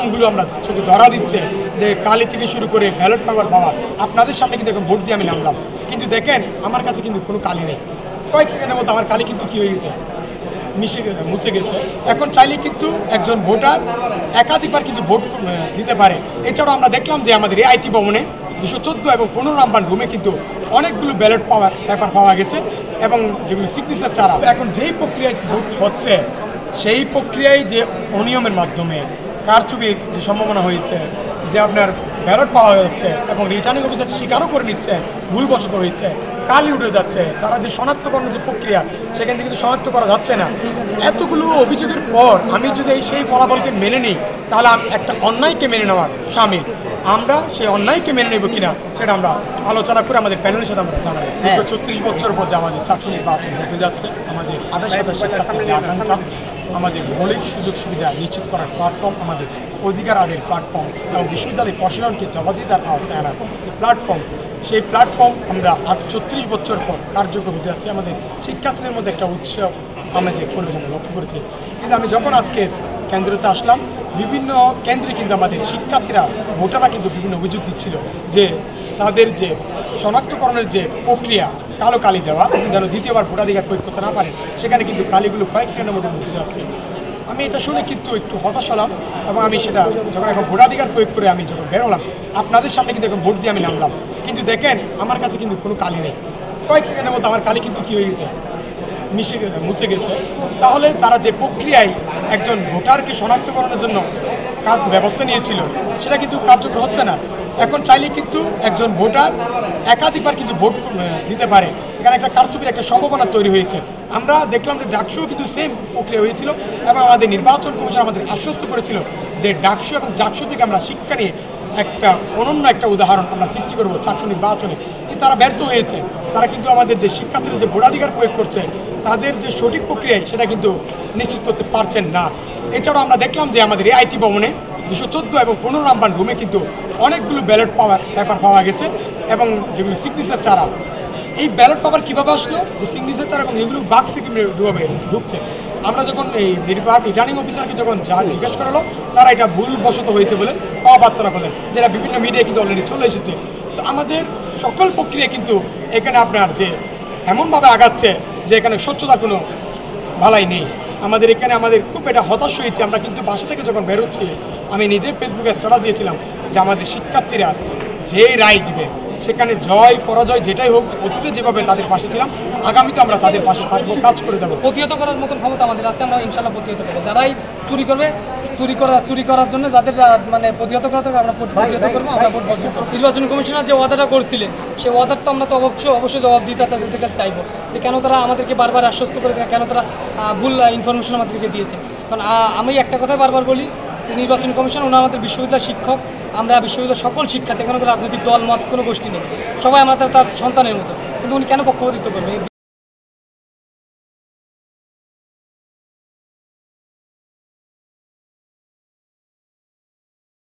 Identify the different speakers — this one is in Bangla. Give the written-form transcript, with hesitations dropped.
Speaker 1: প্রমাণগুলো আমরা চোখে ধরা দিচ্ছে যে কালি থেকে শুরু করে ব্যালট পেপার পাওয়া। আপনাদের সামনে কিন্তু এখন ভোট দিয়ে আমি নামলাম, কিন্তু দেখেন আমার কাছে কিন্তু কোনো কালি নেই। কয়েক সেকেন্ডের মধ্যে আমার কালি কিন্তু কী হয়ে গেছে, মুছে গেছে। এখন চাইলে কিন্তু একজন ভোটার একাধিকবার কিন্তু ভোট দিতে পারে। এছাড়াও আমরা দেখলাম যে আমাদের আইটি ভবনে 214 এবং 15 নাম্বার রুমে কিন্তু অনেকগুলো ব্যালট পেপার পাওয়া গেছে এবং যেগুলো সিগনেচার ছাড়া। এখন যেই প্রক্রিয়ায় ভোট হচ্ছে সেই প্রক্রিয়ায় যে অনিয়মের মাধ্যমে কারচুপির যে সম্ভাবনা হয়েছে, যে আপনার ব্যালট পাওয়া যাচ্ছে এবং রিটার্নিং অফিসার স্বীকারও করে নিচ্ছে ভুলবশত হয়েছে, কালি উঠে যাচ্ছে, তারা যে শনাক্তকরণের যে প্রক্রিয়া সেখান থেকে কিন্তু শনাক্ত করা যাচ্ছে না। এতগুলো অভিযোগের পর আমি যদি সেই ফলাফলকে মেনে নিই তাহলে একটা অন্যায়কে মেনে নেওয়ার শামিল। আমরা সেই অন্যায়কে মেনে নেব কিনা সেটা আমরা আলোচনা করে আমাদের প্যানেলের সাথে আমরা জানাই। 36 বছর পর যে আমাদের চাকরি নির্বাচন হতে যাচ্ছে, আমাদের 28,000 শিক্ষার্থীর যে আকাঙ্ক্ষা, আমাদের মৌলিক সুযোগ সুবিধা নিশ্চিত করার প্ল্যাটফর্ম, আমাদের অধিকার আদের প্ল্যাটফর্ম এবং বিশ্ববিদ্যালয় প্রশাসনকে জবাবদিহিতার আওতায় আনার প্ল্যাটফর্ম, সেই প্ল্যাটফর্ম আমরা 36 বছর পর কার্যকর হতে যাচ্ছে। আমাদের শিক্ষার্থীদের মধ্যে একটা উৎসব আমরা যে পরিবেশন লক্ষ্য করেছি। কিন্তু আমি যখন আজকে কেন্দ্রতে আসলাম, বিভিন্ন কেন্দ্রে কিন্তু আমাদের শিক্ষার্থীরা ভোটাররা কিন্তু বিভিন্ন অভিযোগ দিচ্ছিল যে তাদের যে শনাক্তকরণের যে প্রক্রিয়া, কালো কালি দেওয়া যেন দ্বিতীয়বার ভোটাধিকার প্রয়োগ করতে না পারে, সেখানে কিন্তু কালিগুলো কয়েক সেকেন্ডের মধ্যে মুছে যাচ্ছে। আমি এটা শুনে কিন্তু একটু হতাশ হলাম এবং আমি সেটা যখন এখন ভোটাধিকার প্রয়োগ করে আমি যখন বেরোলাম আপনাদের সামনে কিন্তু এখন ভোট দিয়ে আমি নামলাম, কিন্তু দেখেন আমার কাছে কিন্তু কোনো কালি নেই। কয়েক সেকেন্ডের মধ্যে আমার কালি কিন্তু কী হয়ে গেছে, মুছে গেছে। তাহলে তারা যে প্রক্রিয়ায় একজন ভোটারকে শনাক্তকরণের জন্য ব্যবস্থা নিয়েছিল সেটা কিন্তু কার্যকর হচ্ছে না। এখন চাইলে কিন্তু একজন ভোটার একাধিকবার কিন্তু ভোট দিতে পারে। এখানে একটা কারচুপির একটা সম্ভাবনা তৈরি হয়েছে। আমরা দেখলাম যে ডাকসুও কিন্তু সেম প্রক্রিয়া হয়েছিল এবং আমাদের নির্বাচন কমিশন আমাদের আশ্বস্ত করেছিল যে ডাকসু এবং জাকসু থেকে আমরা শিক্ষা নিয়ে একটা অনন্য একটা উদাহরণ আমরা সৃষ্টি করবো চাকসু নির্বাচনে। কিন্তু তারা ব্যর্থ হয়েছে। তারা কিন্তু আমাদের যে শিক্ষার্থীরা যে ভোটাধিকার প্রয়োগ করছে তাদের যে সঠিক প্রক্রিয়ায় সেটা কিন্তু নিশ্চিত করতে পারছেন না। এছাড়াও আমরা দেখলাম যে আমাদের আইটি ভবনে 214 এবং 15 নাম্বার রুমে কিন্তু অনেকগুলো ব্যালট পেপার পাওয়া গেছে এবং যেগুলো সিগনেচার ছাড়া। এই ব্যালট পেপার কীভাবে আসলো, যে সিগনেচার ছাড়া এবং এগুলো বাক্সে কীভাবে ঢুকছে। আমরা যখন এই রিটার্নিং অফিসারকে যখন জিজ্ঞেস করালো, তারা এটা ভুলবশত হয়েছে বলে অবার্তা করলেন, যেটা বিভিন্ন মিডিয়ায় কিন্তু অলরেডি চলে এসেছে। তো আমাদের সকল প্রক্রিয়া কিন্তু এখানে আপনার যে এমনভাবে আগাচ্ছে যে এখানে স্বচ্ছতার কোনো ভালাই নেই। আমাদের এখানে আমাদের খুব এটা হতাশ হয়েছে। আমরা কিন্তু বাসা থেকে যখন বেরোচ্ছি, আমি নিজে ফেসবুকে স্ট্যাটাস দিয়েছিলাম যে আমাদের শিক্ষার্থীরা যেই রায় দিবে সেখানে জয় পরাজয় যেটাই হোক, অতীতে যেভাবে তাদের পাশে ছিলাম আগামীতে আমরা তাদের পাশে থাকবো, কাজ করে দেবো।
Speaker 2: প্রতিহত করার মতন ক্ষমতা আমাদের আছে, আমরা ইনশাল্লাহ প্রতিহত করবো। যারাই চুরি করবে, চুরি করার জন্য যাদের মানে প্রতিহত করা থাকবে আমরা প্রতিহত করবো। আমরা ভোট বর্জন করবো। নির্বাচন কমিশনার যে ওয়াদাটা করছিলেন সেই ওয়াদার তো আমরা তো অবশ্যই জবাব দিতে তাদের কাছে চাইবো যে কেন তারা আমাদেরকে বারবার আশ্বস্ত করে, কেন তারা ভুল ইনফরমেশন আমাদেরকে দিয়েছে। কারণ আমি একটা কথাই বারবার বলি, নির্বাচন কমিশন ওনারা আমাদের বিশ্ববিদ্যালয়ের শিক্ষক, আমরা বিশ্ববিদ্যালয়ের সকল শিক্ষার্থী, কোনো রাজনৈতিক দল মত কোনো গোষ্ঠী নেই, সবাই আমরা তার সন্তানের মতো। কিন্তু উনি কেন পক্ষপাতিত্ব করবেন?